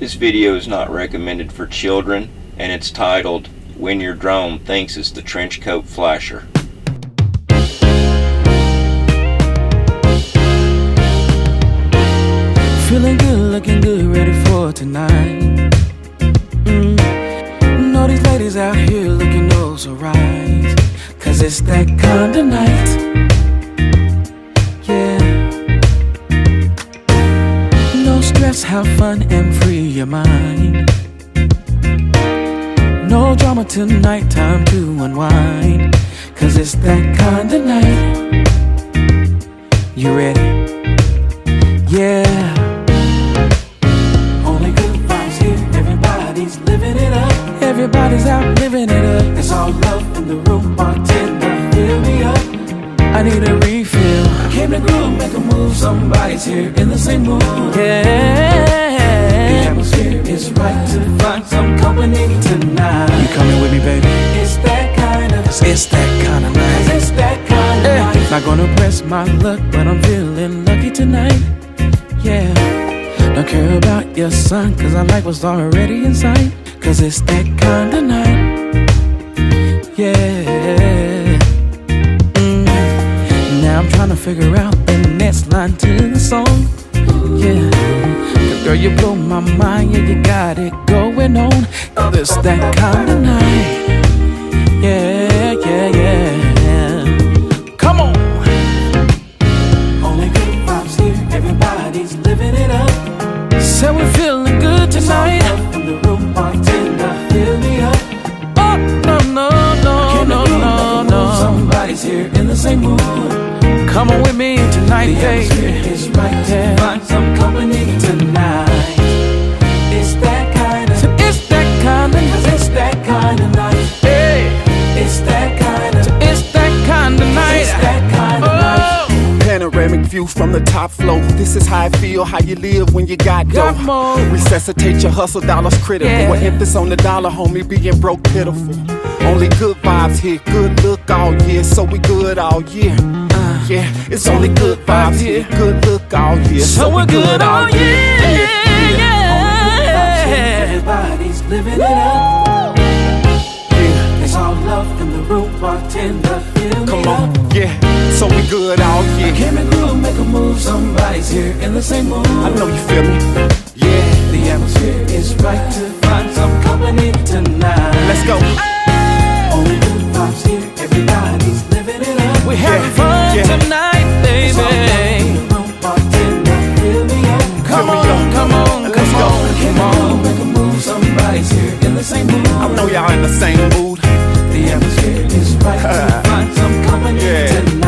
This video is not recommended for children, and it's titled, When Your Drone Thinks It's the Trench Coat Flasher. Feeling good, looking good, ready for tonight. Know these ladies out here looking oh so right, 'cause it's that kind of night. Yeah. No stress, have fun and free your mind. No drama tonight, time to unwind, 'cause it's that kind of night. You ready? Yeah. Everybody's out living it up. It's all love in the room, bartender, fill me up. I need a refill. I came to groove, make a move. Somebody's here in the same mood. Yeah. The atmosphere is right to find some company tonight. You coming with me, baby? It's that kind of night. It's that kind of night. It's that kind of night. Not gonna press my luck, but I'm feeling lucky tonight. Yeah. Don't care about your son, 'cause I like what's already in sight. 'Cause it's that kind of night. Yeah. Now I'm trying to figure out the next line to the song. Yeah. 'Cause girl, you blow my mind. Yeah, you got it going on. 'Cause it's that kind of night. Yeah, yeah, yeah. Come on. Only good vibes here. Everybody's living it up. So we're feeling good tonight. In the room, bartender, fill me up. Oh, no, no, no, no, no, no. Somebody's here in the same mood. Come on with me tonight, the baby. It's right to find some company tonight. It's that kind of. It's that kind of. 'Cause it's that kind of night. Hey. It's that kind of. It's that kind of night. It's that kind of night. Panoramic view from the top floor. This is how I feel, how you live when you got dough. Resuscitate your hustle, dollars critical. Yeah. An emphasis on the dollar, homie, being broke pitiful. Only good vibes here, good look all year, so we good all year. Yeah, it's only good vibes here, good look all year, so we're good all year. Yeah. Everybody's living it up. It's all love in the room, bartender, fill me Come up. on, yeah, so we good all year. Came and groove, make a move, somebody's here in the same mood. I know you feel me, yeah. The atmosphere is right to find some company tonight. Let's go. Only good vibes here, everybody's living it up. We're having Yeah, fun yeah. tonight, baby. It's all love in the room, bartender, fill me up. Come Fill me on, up. come on, Let's come go. on, come on. Make a move, somebody's here in the same mood. I know y'all in the same mood. The atmosphere is right to find some company Yeah. tonight.